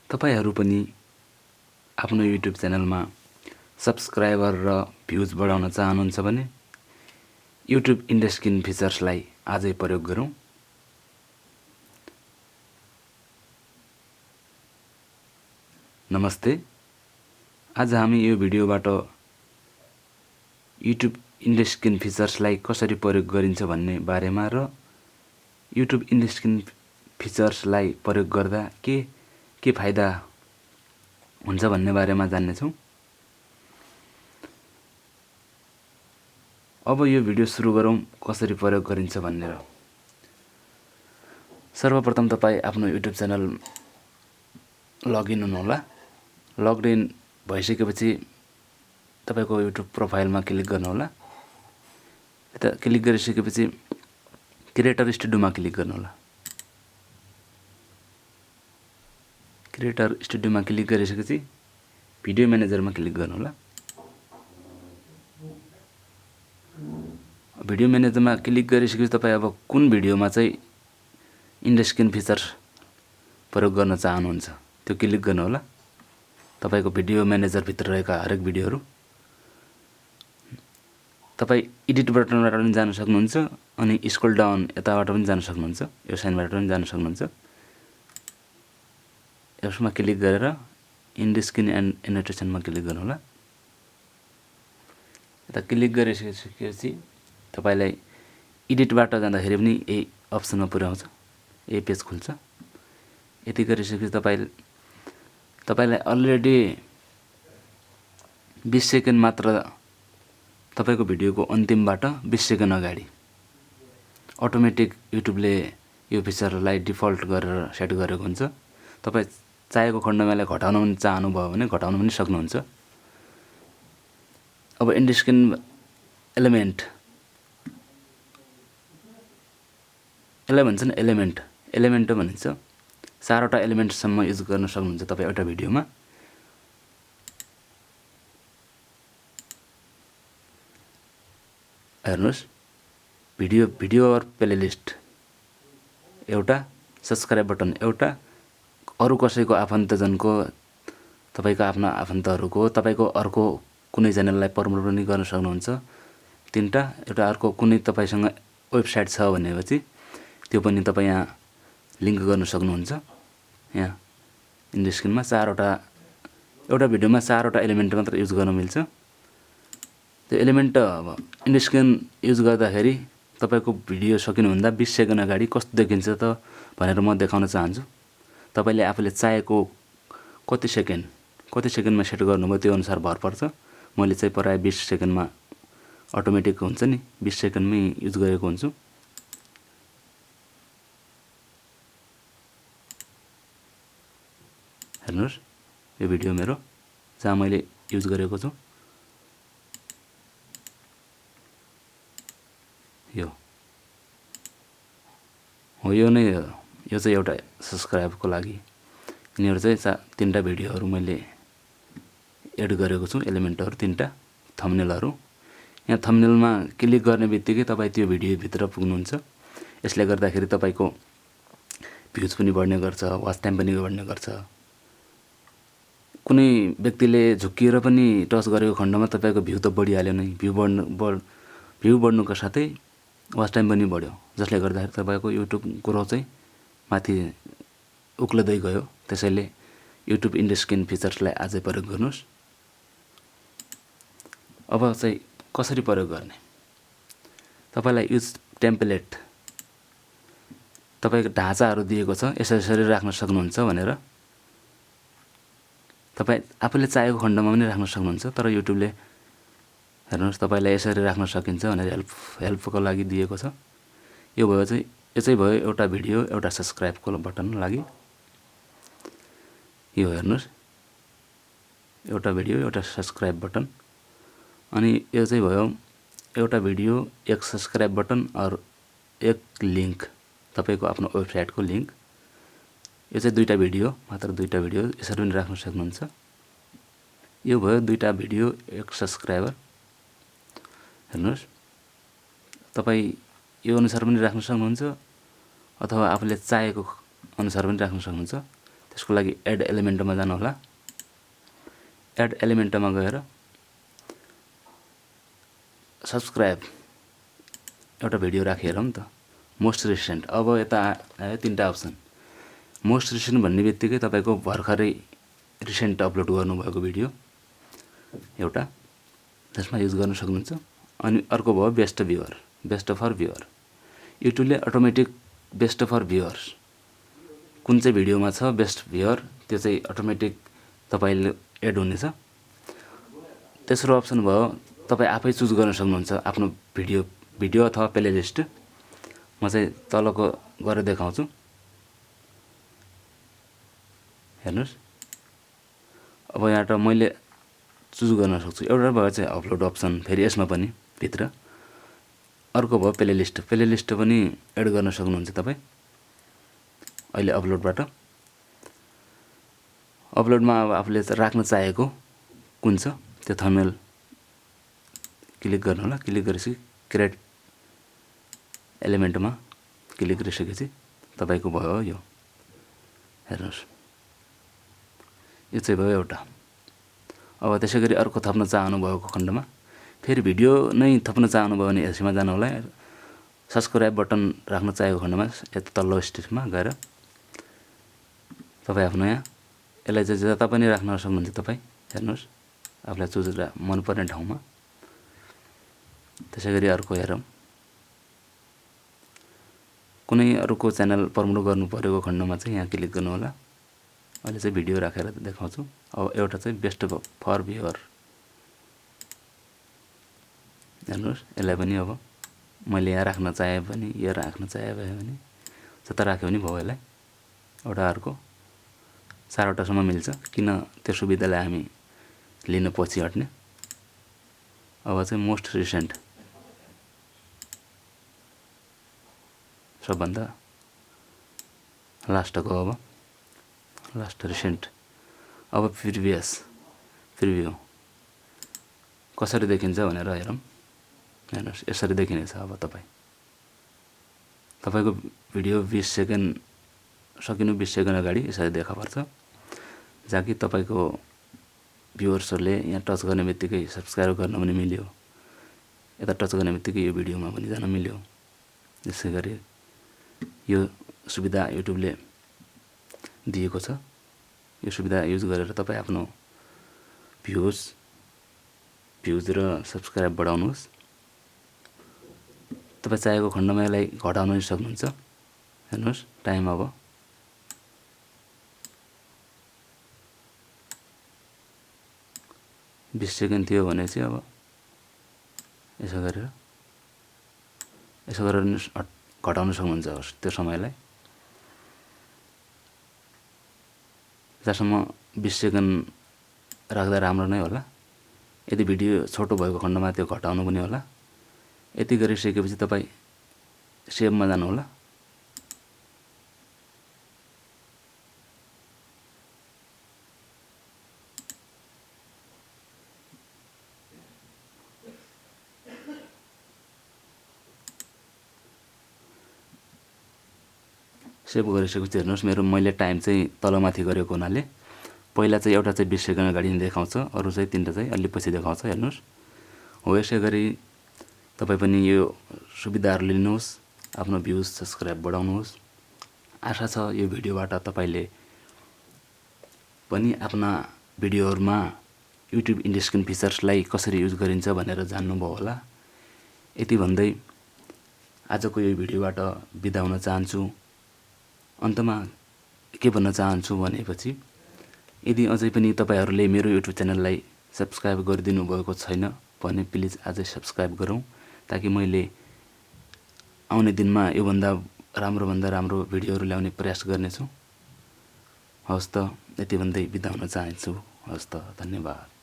तपाईहरु पनि आफ्नो युट्युब च्यानलमा सब्स्क्राइबर र भ्युज बढाउन चाहनुहुन्छ भने युट्युब इन्डस्क्रिन फिचर्सलाई आजै प्रयोग गरौँ। नमस्ते। आज हामी यो भिडियोबाट युट्युब इन्डस्क्रिन फिचर्सलाई कसरी प्रयोग गरिन्छ भन्ने बारेमा र युट्युब इन्डस्क्रिन फिचर्सलाई प्रयोग गर्दा के फाइदा हुन्छ भन्ने बारेमा जान्ने छौं। अब यो भिडियो सुरु गरौँ कसरी प्रयोग गरिन्छ भनेर। सर्वप्रथम तपाई आफ्नो युट्युब च्यानल लगइन हुनुहोला। लगइन भइसकेपछि तपाईको युट्युब प्रोफाइलमा क्लिक गर्नुहोला। यता क्लिक गरिसकेपछि क्रिएटर स्टुडियोमा क्लिक गर्नुहोला। क्रिएटर स्टुडियोमा क्लिक गरिसकेपछि भिडियो म्यानेजरमा क्लिक गर्नुहोला। भिडियो म्यानेजरमा क्लिक गरिसकेपछि तपाई अब कुन भिडियोमा चाहिँ इन्डस्क्रिन फिचर्स प्रयोग गर्न चाहनुहुन्छ त्यो क्लिक गर्नुहोला। तपाईको भिडियो म्यानेजर भित्र रहेका हरेक भिडियोहरु तपाई एडिट बटनबाट पनि जान सक्नुहुन्छ अनि स्क्रोल डाउन यताबाट पनि जान सक्नुहुन्छ। यो साइनबाट पनि जान सक्नुहुन्छ। यसमा क्लिक गरेर इन्डस्क्रिन एन्ड एनोटेसनमा क्लिक गर्नुहोला। यता क्लिक गरिसकेपछि तपाईलाई एडिटबाट जाँदाखेरि पनि यही अप्सनमा पुर्याउँछ। यही पेज खुल्छ। यति गरिसकेपछि तपाईलाई अलरेडी 20 सेकेन्ड मात्र तपाईको भिडियोको अन्तिमबाट 20 सेकेन्ड अगाडि अटोमेटिक युट्युबले यो फिचरलाई डिफल्ट गरेर सेट गरेको हुन्छ। तपाई चाहेको खण्डमा यसलाई घटाउन पनि चाहनु भयो भने घटाउन पनि सक्नुहुन्छ। अब इन्डस्क्रिन एलिमेन्ट यसलाई भन्छन् एलिमेन्ट भनिन्छ। 4 वटा एलिमेन्टसम्म युज गर्न सक्नुहुन्छ तपाई एउटा भिडियोमा। हेर्नुस् भिडियो और प्लेलिस्ट एउटा, सब्स्क्राइब बटन एउटा, अरु कसैको आफन्तजनको तपाईको आफ्ना आफन्तहरुको तपाईको अर्को कुनै च्यानललाई प्रमोट पनि गर्न सक्नुहुन्छ। 3टा एउटा अर्को कुनै तपाईसँग वेबसाइट छ भनेपछि त्यो पनि तपाई यहाँ लिंक गर्न सक्नुहुन्छ। यहाँ इन्डस्क्रिनमा 4 वटा एउटा भिडियोमा 4 वटा एलिमेन्ट मात्र युज गर्न मिल्छ। त्यो एलिमेन्ट इन्डस्क्रिन युज गर्दाखेरि तपाईको भिडियो सकिनुभन्दा 20 सेकेन्ड अगाडि कस्तो देखिन्छ त भनेर म देखाउन चाहन्छु। तपाईले आफूले चाहेको कति सेकेन्डमा सेट गर्नुभयो त्यो अनुसार भर पर्छ। मैले चाहिँ प्राय 20 सेकेन्डमा अटोमेटिक हुन्छ नि 20 सेकेन्डमै युज गरेको हुन्छु। हेर्नुस् यो भिडियो मेरो जहाँ मैले युज गरेको छु यो हो। यो नै यो चाहिँ एउटा सब्स्क्राइबको लागि यिनीहरु चाहिँ 3टा भिडियोहरु मैले एड गरेको छु। एलिमेन्टहरु 3टा थम्बनेलहरु। यहाँ थम्बनेलमा क्लिक गर्ने बित्तिकै तपाई त्यो भिडियो भित्र पुग्नुहुन्छ। यसले गर्दाखेरि तपाईको भ्युज पनि बढ्ने गर्छ, वाच टाइम पनि बढ्ने गर्छ। कुनै व्यक्तिले झुक्किएर पनि टच गरेको खण्डमा तपाईको भ्यू त बढिहाल्यो नै। भ्यू बढ्नुको साथै वाच टाइम पनि बढ्यो, जसले गर्दाखेरि तपाईको युट्युब ग्रो चाहिँ माथि उक्लदै गयो। त्यसैले युट्युब इन्डस्क्रिन फिचर्सलाई आजै प्रयोग गर्नुस्। अब चाहिँ कसरी प्रयोग गर्ने? तपाईलाई युज टेम्पलेट तपाईको ढाँचाहरु दिएको छ यसरी राख्न सक्नुहुन्छ भनेर तपाई आफूले चाहेको खण्डमा पनि राख्न सक्नुहुन्छ। तर युट्युबले हेर्नुस् तपाईलाई यसरी राख्न सकिन्छ भनेर हेल्पको लागि दिएको छ। यो चाहिँ भयो एउटा भिडियो एउटा सब्स्क्राइबको बटन लागि। यो हेर्नुस् एउटा भिडियो एउटा सब्स्क्राइब बटन। अनि यो चाहिँ भयो एउटा भिडियो एक सब्स्क्राइब बटन और एक लिंक तपाईको आफ्नो वेबसाइटको लिंक। यो चाहिँ 2टा भिडियो मात्र 2टा भिडियो यसरी पनि राख्न सक्नुहुन्छ। यो भयो 2टा भिडियो एक सब्स्क्राइबर। हेर्नुस् तपाई यो अनुसार पनि राख्न सक्नुहुन्छ अथवा आफूले चाहेको अनुसार पनि राख्न सक्नुहुन्छ। त्यसको लागि एड एलिमेन्टमा जानु होला। एड एलिमेन्टमा गएर सब्सक्राइब एउटा भिडियो राखेर हेरौँ त, मोस्ट रिसेन्ट। अब यता आयो तीनटा अप्सन। मोस्ट रिसेन्ट भन्ने बित्तिकै तपाईँको भर्खरै रिसेन्ट अपलोड गर्नुभएको भिडियो एउटा त्यसमा युज गर्न सक्नुहुन्छ। अनि अर्को भयो best viewer, best for viewer. युट्युबले अटोमेटिक बेस्ट फर भ्युअर्स कुन चाहिँ भिडियोमा छ बेस्ट भ्युअर त्यो चाहिँ अटोमेटिक तपाईँले एड हुनेछ। तेस्रो अप्सन भयो तपाईँ आफै चुज गर्न सक्नुहुन्छ आफ्नो भिडियो अथवा प्लेलिस्ट। म चाहिँ तलको गरेर देखाउँछु, हेर्नुहोस्। अब यहाँबाट मैले चुज गर्न सक्छु। एउटा भयो चाहिँ अपलोड अप्सन, फेरि यसमा पनि भित्र। अर्को भयो प्लेलिस्ट, प्लेलिस्ट पनि एड गर्न सक्नुहुन्छ तपाईँ अहिले अपलोडबाट। अपलोडमा अब आफूले राख्न चाहेको कुन छ त्यो थम्बनेल क्लिक गर्नु होला। क्लिक गरेपछि क्रिएट एलिमेन्टमा क्लिक गरिसकेपछि तपाईँको भयो यो, हेर्नुहोस्। यो चाहिँ भयो एउटा। अब त्यसै गरी अर्को थप्न चाहनुभएको खण्डमा फेरि भिडियो नै थप्न चाहनुभयो भने यसमा जानु होला। सब्सक्राइब बटन राख्न चाहेको खण्डमा यता तल्लो स्टेजमा गएर तपाईँ आफ्नो यहाँ यसलाई चाहिँ जता पनि राख्न सक्नुहुन्छ तपाईँ, हेर्नुहोस् आफूलाई चुज मनपर्ने ठाउँमा। त्यसै गरी अर्को हेरौँ, कुनै अरूको च्यानल प्रमोट गर्नु परेको खण्डमा चाहिँ यहाँ क्लिक गर्नु होला। अहिले चाहिँ भिडियो राखेर देखाउँछु। अब एउटा चाहिँ बेस्ट फर भ्युअर, हेर्नुहोस्। यसलाई पनि अब मैले यहाँ राख्न चाहे पनि यहाँ राख्न चाहे भने जता राख्यो भने भयो। यसलाई एउटा अर्को 4वटासम्म मिल्छ, किन त्यो सुविधालाई हामी लिन पछि हट्ने। अब चाहिँ मोस्ट रिसेन्ट सबभन्दा लास्टको, अब लास्ट रिसेन्ट। अब प्रिभ्यू कसरी देखिन्छ भनेर हेरौँ, हेर्नुहोस्। यसरी देखिनेछ। अब तपाईँको भिडियो 20 सेकेन्ड सकिनु 20 सेकेन्ड अगाडि यसरी देखा पर्छ, जहाँ कि तपाईँको भ्युअर्सहरूले यहाँ टच गर्ने बित्तिकै सब्सक्राइब गर्न पनि मिल्यो, यता टच गर्ने बित्तिकै यो भिडियोमा पनि जान मिल्यो। यसै गरी यो सुविधा युट्युबले दिएको छ। यो सुविधा युज गरेर तपाईँ आफ्नो भ्युज र सब्सक्राइब बढाउनुहोस्। तपाईँ चाहेको खण्डमा यसलाई घटाउन पनि सक्नुहुन्छ, हेर्नुहोस्। टाइम अब 20 सेकेन्ड थियो भने चाहिँ अब यसो गरेर घटाउन सक्नुहुन्छ त्यो समयलाई। जहाँसम्म 20 सेकेन्ड राख्दा राम्रो नै होला। यदि भिडियो छोटो भएको खण्डमा त्यो घटाउनु पनि होला। यति गरिसकेपछि तपाईँ सेभमा जानु होला। सेभ गरिसकेपछि हेर्नुहोस्, मैले टाइम चाहिँ तलमाथि गरेको हुनाले पहिला चाहिँ एउटा चाहिँ 20 सेकेन्ड अगाडि देखाउँछ, अरू चाहिँ 3टा चाहिँ अलि पछि देखाउँछ, हेर्नुहोस्। हो यसै गरी तपाईँ पनि यो सुविधाहरू लिनुहोस्, आफ्नो भ्युज सब्सक्राइब बढाउनुहोस्। आशा छ यो भिडियोबाट तपाईँले पनि आफ्ना भिडियोहरूमा युट्युब इन्डिस्क्रिन फिचर्सलाई कसरी युज गरिन्छ भनेर जान्नुभयो होला। यति भन्दै आजको यो भिडियोबाट बिदा हुन चाहन्छु। अन्तमा के भन्न चाहन्छु भनेपछि, यदि अझै पनि तपाईँहरूले मेरो युट्युब च्यानललाई सब्सक्राइब गरिदिनु भएको छैन भने प्लिज आजै सब्सक्राइब गरौँ, ताकि मैले आउने दिनमा योभन्दा राम्रो भिडियोहरू ल्याउने प्रयास गर्नेछु। हवस् त, यति भन्दै बिदा हुन चाहन्छु। हवस् त, धन्यवाद।